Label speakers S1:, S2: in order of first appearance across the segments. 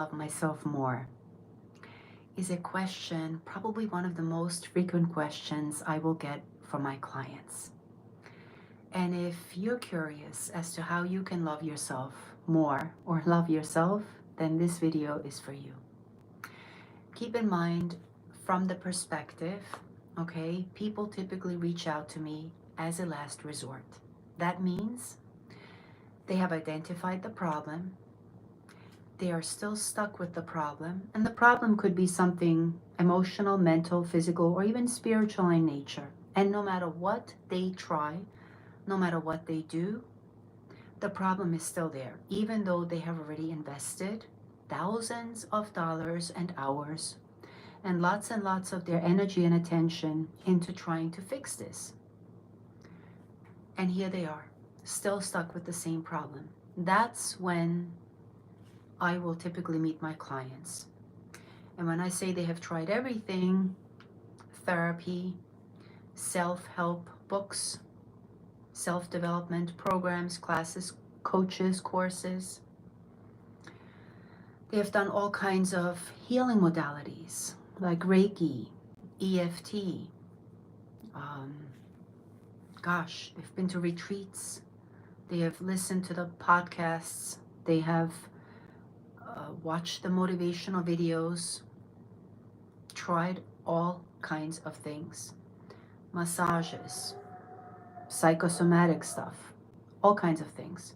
S1: Love myself more is a question, probably one of the most frequent questions I will get from my clients. And if you're curious as to how you can love yourself more or love yourself, then this video is for you. Keep in mind, from the perspective, okay, people typically reach out to me as a last resort. That means they have identified the problem, they are still stuck with the problem, and the problem could be something emotional, mental, physical, or even spiritual in nature. And no matter what they try, no matter what they do, the problem is still there, even though they have already invested thousands of dollars and hours and lots of their energy and attention into trying to fix this. And here they are, still stuck with the same problem. That's when I will typically meet my clients. And when I say they have tried everything, therapy, self-help books, self-development programs, classes, coaches, courses, they have done all kinds of healing modalities like Reiki, EFT. They've been to retreats. They have listened to the podcasts. They have watched the motivational videos, tried all kinds of things, massages, psychosomatic stuff, all kinds of things.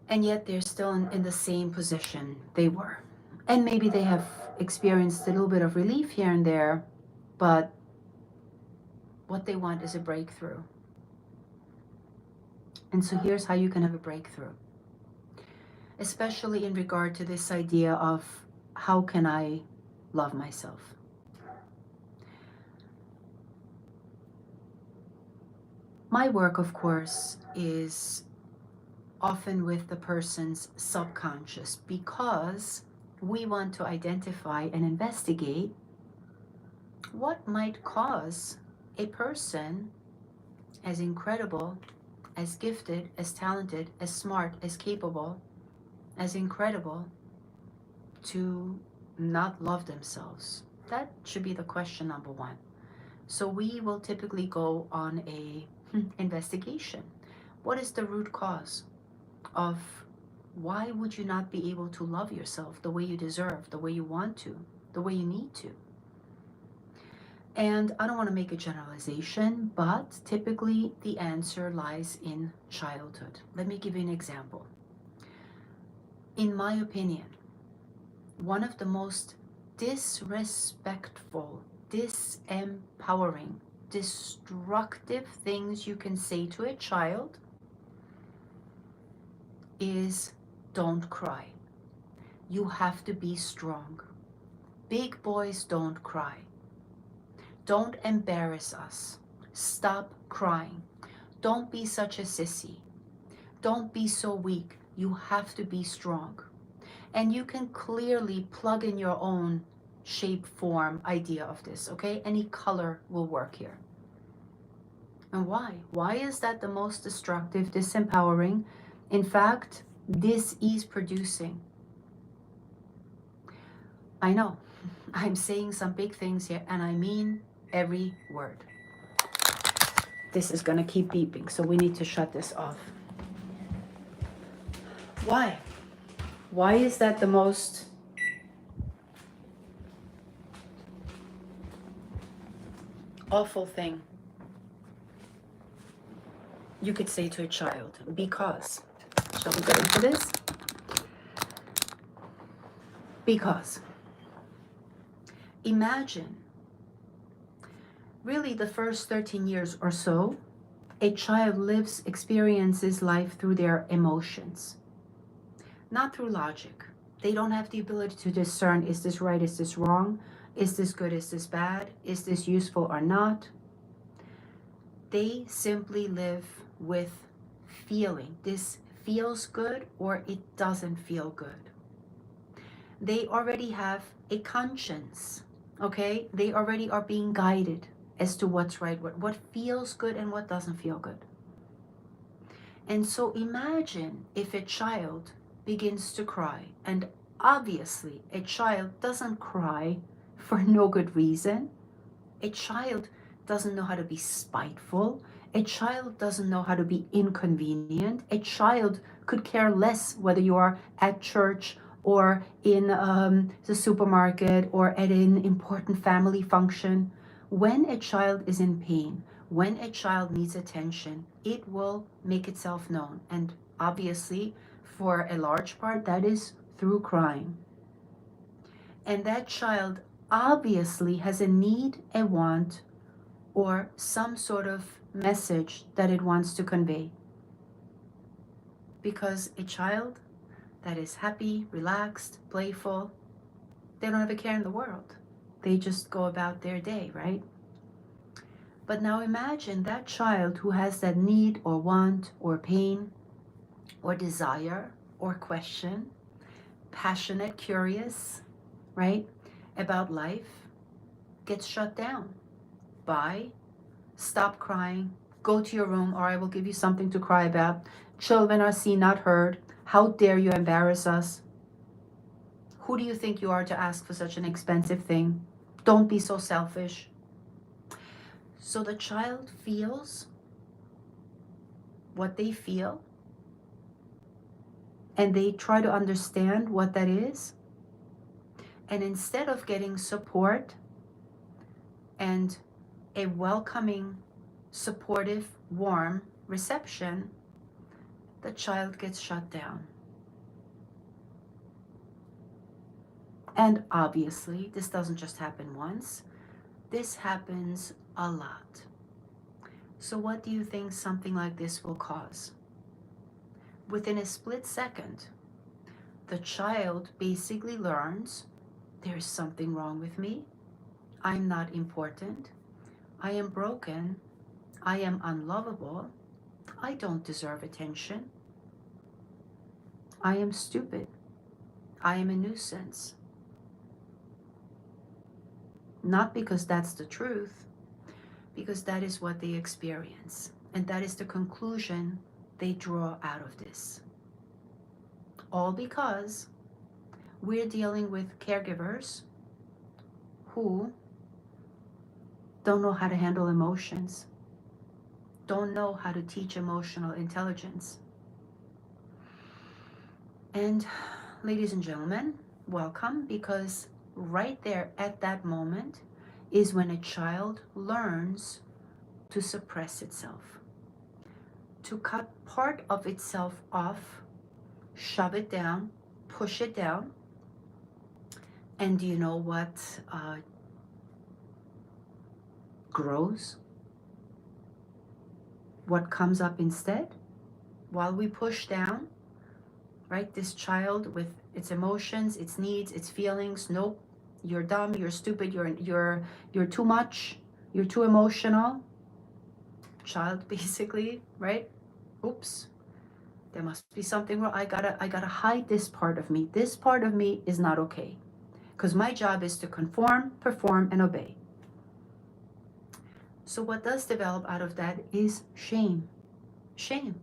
S1: And yet they're still in the same position they were. And maybe they have experienced a little bit of relief here and there, but what they want is a breakthrough. And so here's how you can have a breakthrough, especially in regard to this idea of how can I love myself? My work, of course, is often with the person's subconscious because we want to identify and investigate what might cause a person as incredible, as gifted, as talented, as smart, as capable, as incredible to not love themselves. That should be the question number one. So we will typically go on a investigation. What is the root cause of why would you not be able to love yourself the way you deserve, the way you want to, the way you need to? And I don't want to make a generalization, but typically the answer lies in childhood. Let me give you an example. In my opinion, one of the most disrespectful, disempowering, destructive things you can say to a child is don't cry. You have to be strong. Big boys don't cry. Don't embarrass us. Stop crying. Don't be such a sissy. Don't be so weak. You have to be strong. And you can clearly plug in your own shape, form, idea of this, okay? Any color will work here. And why? Why is that the most destructive, disempowering? In fact, dis-ease producing. I know, I'm saying some big things here, and I mean every word. This is gonna keep beeping, so we need to shut this off. Why? Why is that the most awful thing you could say to a child? Because, shall we get into this? Because imagine really the first 13 years or so, a child lives, experiences life through their emotions, not through logic. They don't have the ability to discern, is this right, is this wrong, is this good, is this bad, is this useful or not. They simply live with feeling. This feels good or it doesn't feel good. They already have a conscience, okay? They already are being guided as to what's right, what feels good and what doesn't feel good. And so imagine if a child begins to cry. And obviously, a child doesn't cry for no good reason. A child doesn't know how to be spiteful. A child doesn't know how to be inconvenient. A child could care less whether you are at church or in the supermarket or at an important family function. When a child is in pain, when a child needs attention, it will make itself known. And obviously, for a large part, that is through crying. And that child obviously has a need, a want, or some sort of message that it wants to convey. Because a child that is happy, relaxed, playful, they don't have a care in the world. They just go about their day, right? But now imagine that child who has that need or want or pain or desire or question, passionate, curious, right, about life, gets shut down by stop crying, go to your room, or I will give you something to cry about. Children are seen, not heard. How dare you embarrass us? Who do you think you are to ask for such an expensive thing? Don't be so selfish. So the child feels what they feel, and they try to understand what that is. And instead of getting support and a welcoming, supportive, warm reception, the child gets shut down. And obviously, this doesn't just happen once. This happens a lot. So what do you think something like this will cause? Within a split second, the child basically learns there's something wrong with me. I'm not important. I am broken. I am unlovable. I don't deserve attention. I am stupid. I am a nuisance. Not because that's the truth, because that is what they experience. And that is the conclusion they draw out of this. All because we're dealing with caregivers who don't know how to handle emotions, don't know how to teach emotional intelligence. And ladies and gentlemen, welcome, because right there at that moment is when a child learns to suppress itself, to cut part of itself off, shove it down, push it down. And do you know what grows? What comes up instead? While we push down, right, this child with its emotions, its needs, its feelings, nope, you're dumb, you're stupid, you're too much, you're too emotional. Child basically, right? Oops, there must be something wrong. I gotta hide this part of me. This part of me is not okay, because my job is to conform, perform, and obey. So what does develop out of that is shame. Shame.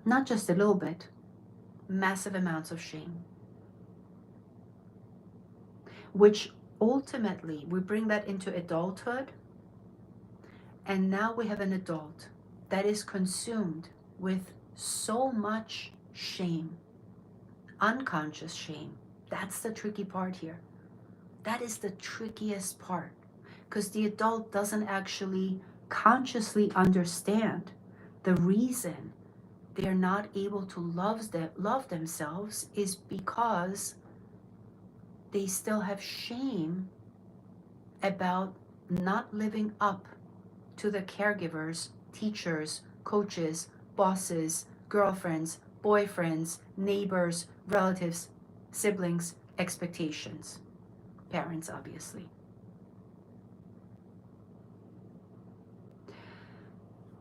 S1: Not just a little bit, massive amounts of shame. Which ultimately, we bring that into adulthood, and now we have an adult that is consumed with so much shame, unconscious shame. That's the tricky part here. That is the trickiest part, because the adult doesn't actually consciously understand the reason they're not able to love themselves is because they still have shame about not living up to the caregivers, teachers, coaches, bosses, girlfriends, boyfriends, neighbors, relatives, siblings, expectations, parents, obviously.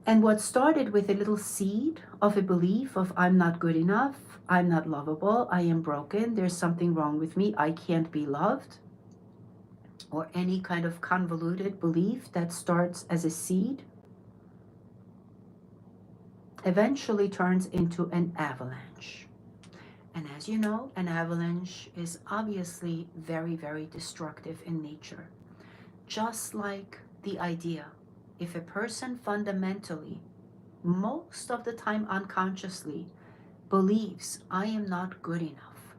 S1: And what started with a little seed of a belief of I'm not good enough, I'm not lovable, I am broken, there's something wrong with me, I can't be loved, or any kind of convoluted belief that starts as a seed, eventually turns into an avalanche. And as you know, an avalanche is obviously very, very destructive in nature. Just like the idea, if a person fundamentally, most of the time unconsciously, believes I am not good enough,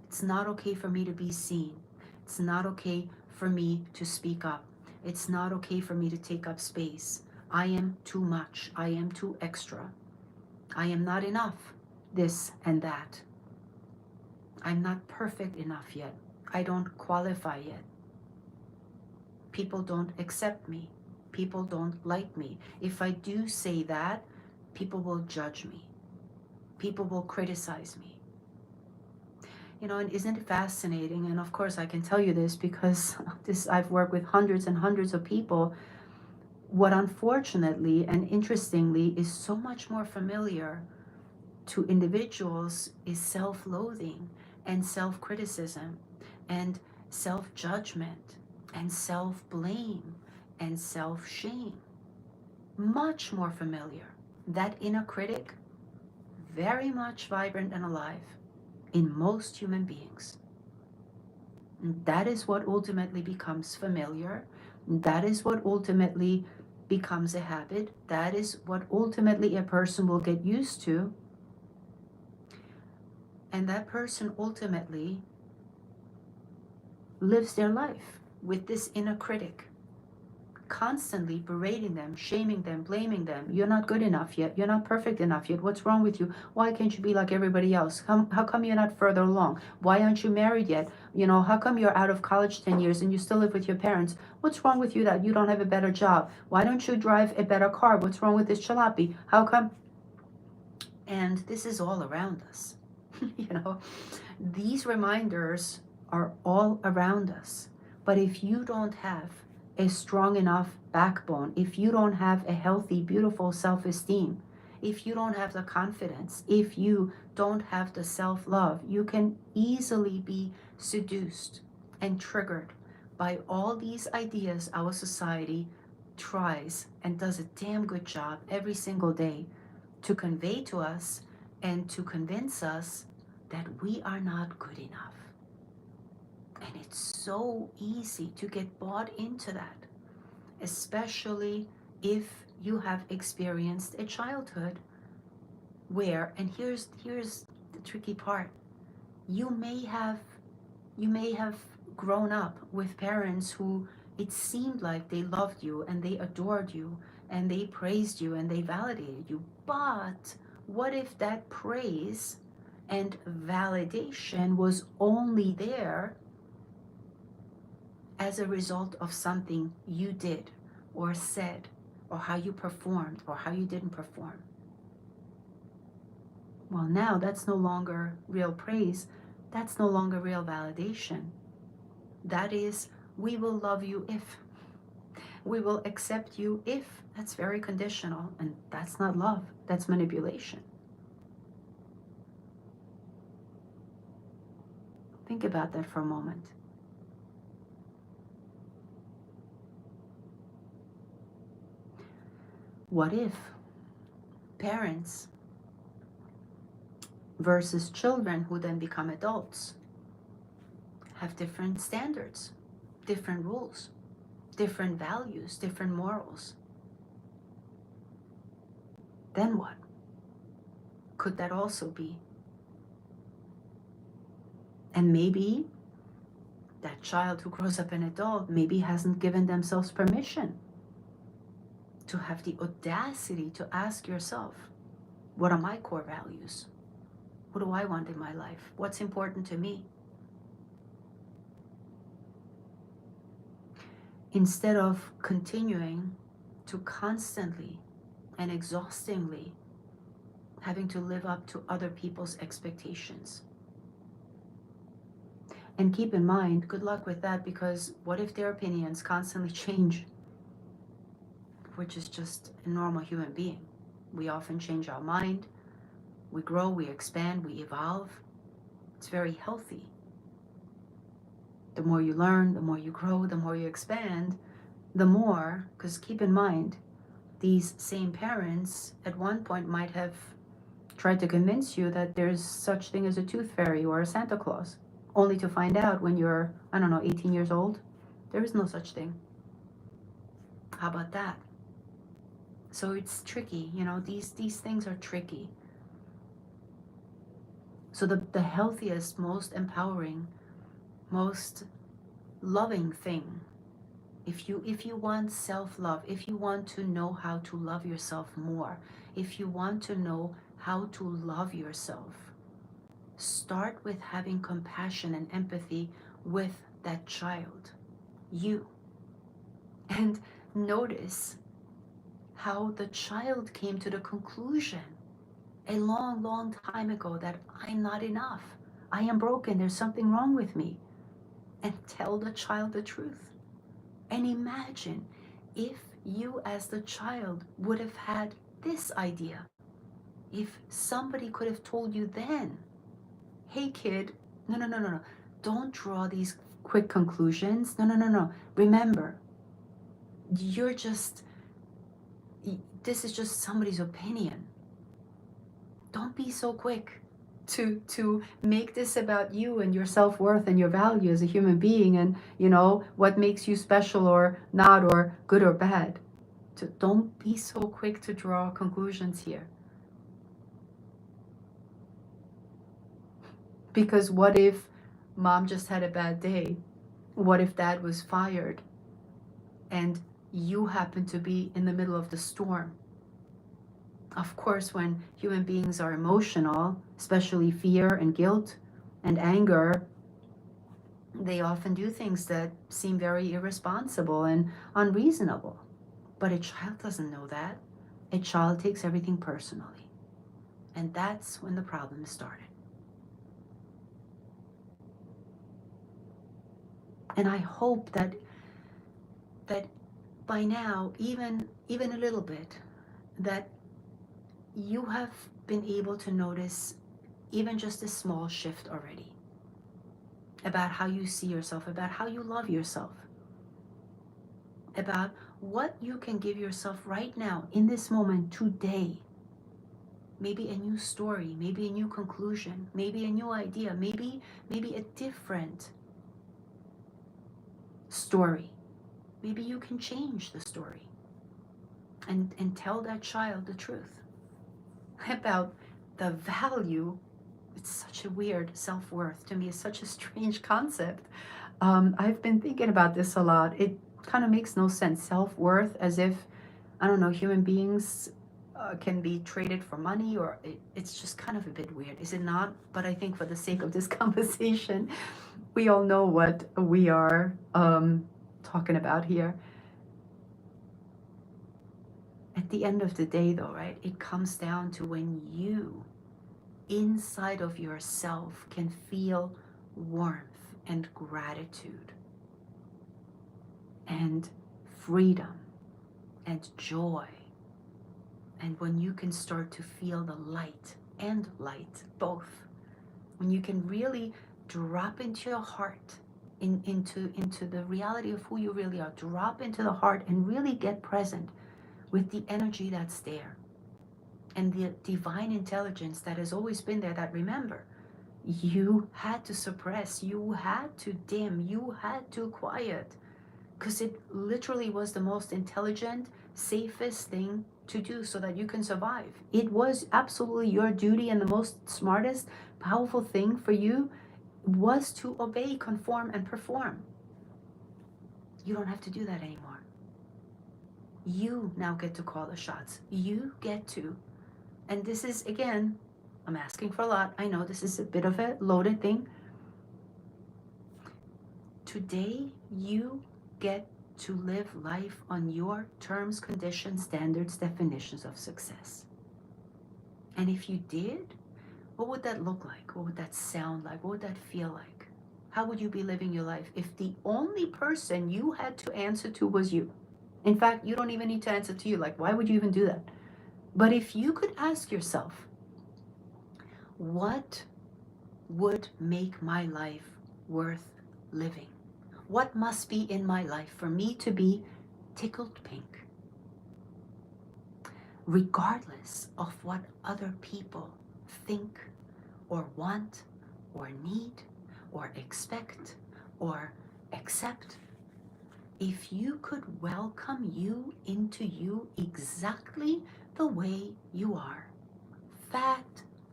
S1: it's not okay for me to be seen, it's not okay for me to speak up, it's not okay for me to take up space, I am too much, I am too extra, I am not enough, this and that, I'm not perfect enough yet, I don't qualify yet, people don't accept me, people don't like me, if I do say that, people will judge me, people will criticize me. You know, and isn't it fascinating? And of course, I can tell you this because I've worked with hundreds and hundreds of people. What unfortunately and interestingly is so much more familiar to individuals is self-loathing and self-criticism and self-judgment and self-blame and self-shame. Much more familiar. That inner critic, very much vibrant and alive in most human beings. And that is what ultimately becomes familiar. That is what ultimately becomes a habit. That is what ultimately a person will get used to. And that person ultimately lives their life with this inner critic, constantly berating them, shaming them, blaming them. You're not good enough yet. You're not perfect enough yet. What's wrong with you? Why can't you be like everybody else? How come you're not further along? Why aren't you married yet? You know, how come you're out of college 10 years and you still live with your parents? What's wrong with you that you don't have a better job? Why don't you drive a better car? What's wrong with this jalopy? How come? And this is all around us. You know, these reminders are all around us. But if you don't have a strong enough backbone, if you don't have a healthy, beautiful self-esteem, if you don't have the confidence, if you don't have the self-love, you can easily be seduced and triggered by all these ideas our society tries and does a damn good job every single day to convey to us and to convince us that we are not good enough. And it's so easy to get bought into that, especially if you have experienced a childhood where, and here's the tricky part, you may have grown up with parents who it seemed like they loved you and they adored you and they praised you and they validated you. But what if that praise and validation was only there as a result of something you did or said or how you performed or how you didn't perform? Well, now that's no longer real praise. That's no longer real validation. That is, we will love you if. We will accept you if. That's very conditional, and that's not love. That's manipulation. Think about that for a moment. What if parents versus children who then become adults have different standards, different rules, different values, different morals? Then what? Could that also be? And maybe that child who grows up an adult maybe hasn't given themselves permission to have the audacity to ask yourself, what are my core values? What do I want in my life? What's important to me? Instead of continuing to constantly and exhaustingly having to live up to other people's expectations. And keep in mind, good luck with that, because what if their opinions constantly change? Which is just a normal human being. We often change our mind, we grow, we expand, we evolve. It's very healthy. The more you learn, the more you grow, the more you expand, the more, because keep in mind, these same parents at one point might have tried to convince you that there's such thing as a tooth fairy or a Santa Claus, only to find out when you're, I don't know, 18 years old, there is no such thing. How about that? So it's tricky, these things are tricky. So the healthiest, most empowering, most loving thing, if you want self-love, if you want to know how to love yourself more, if you want to know how to love yourself, start with having compassion and empathy with that child, you, and notice how the child came to the conclusion a long, long time ago that I'm not enough. I am broken. There's something wrong with me. And tell the child the truth. And imagine if you, as the child, would have had this idea. If somebody could have told you then, hey kid, no. Don't draw these quick conclusions. No. Remember, you're just, this is just somebody's opinion. Don't be so quick to make this about you and your self-worth and your value as a human being, and what makes you special or not, or good or bad. Don't be so quick to draw conclusions here. Because what if mom just had a bad day? What if dad was fired and you happen to be in the middle of the storm? Of course, when human beings are emotional, especially fear and guilt and anger, they often do things that seem very irresponsible and unreasonable. But a child doesn't know that. A child takes everything personally. And that's when the problem started. And I hope that by now, even a little bit, that you have been able to notice even just a small shift already about how you see yourself, about how you love yourself, about what you can give yourself right now in this moment today. Maybe a new story, maybe a new conclusion, maybe a new idea, maybe a different story. Maybe you can change the story and tell that child the truth about the value. It's such a weird self-worth. To me, it's such a strange concept. I've been thinking about this a lot. It kind of makes no sense. Self-worth, as if, I don't know, human beings can be traded for money, or it's just kind of a bit weird, is it not? But I think for the sake of this conversation, we all know what we are talking about here. At the end of the day, though, right, it comes down to when you, inside of yourself, can feel warmth and gratitude and freedom and joy. And when you can start to feel the light and light, both, when you can really drop into your heart, into the reality of who you really are, drop into the heart and really get present with the energy that's there and the divine intelligence that has always been there, that, remember, you had to suppress, you had to dim, you had to quiet, because it literally was the most intelligent, safest thing to do so that you can survive. It was absolutely your duty, and the most smartest, powerful thing for you was to obey, conform, and perform. You don't have to do that anymore. You now get to call the shots. You get to. And this is, again, I'm asking for a lot. I know this is a bit of a loaded thing. Today, you get to live life on your terms, conditions, standards, definitions of success. And if you did, what would that look like? What would that sound like? What would that feel like? How would you be living your life if the only person you had to answer to was you? In fact, you don't even need to answer to you. Like, why would you even do that? But if you could ask yourself, what would make my life worth living? What must be in my life for me to be tickled pink? Regardless of what other people think or want or need or expect or accept. If you could welcome you into you exactly the way you are, fat,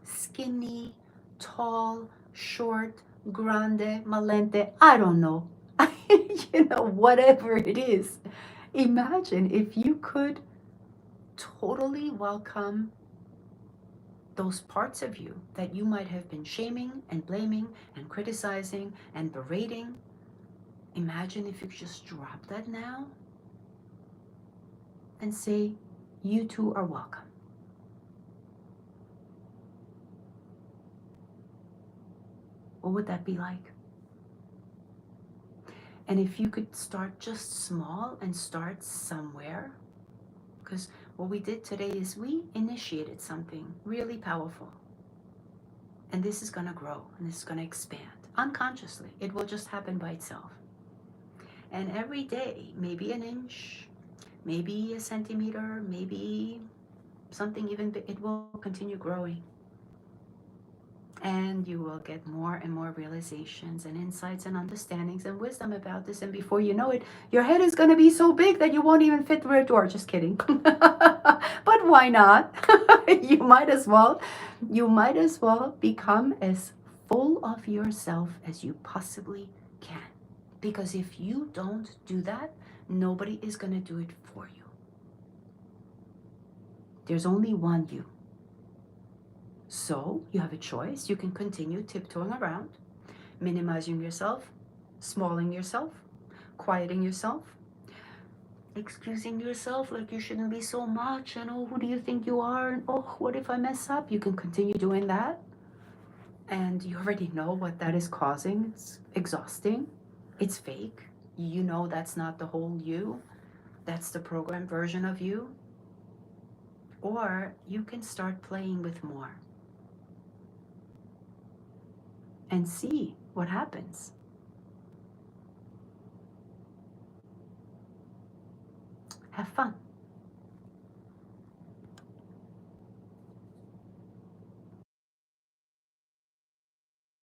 S1: skinny, tall, short, grande, malente, I don't know. Whatever it is. Imagine if you could totally welcome those parts of you that you might have been shaming and blaming and criticizing and berating. Imagine if you just drop that now and say, you too are welcome. What would that be like? And if you could start just small and start somewhere, because what we did today is we initiated something really powerful. And this is going to grow and this is going to expand unconsciously. It will just happen by itself. And every day, maybe an inch, maybe a centimeter, maybe something even big, it will continue growing. And you will get more and more realizations and insights and understandings and wisdom about this. And before you know it, your head is going to be so big that you won't even fit through a door. Just kidding. But why not? You might as well. You might as well become as full of yourself as you possibly can. Because if you don't do that, nobody is going to do it for you. There's only one you. So you have a choice. You can continue tiptoeing around, minimizing yourself, smalling yourself, quieting yourself, excusing yourself like you shouldn't be so much, and oh, who do you think you are? And oh, what if I mess up? You can continue doing that. And you already know what that is causing. It's exhausting. It's fake. You know that's not the whole you. That's the programmed version of you. Or you can start playing with more and see what happens. Have fun.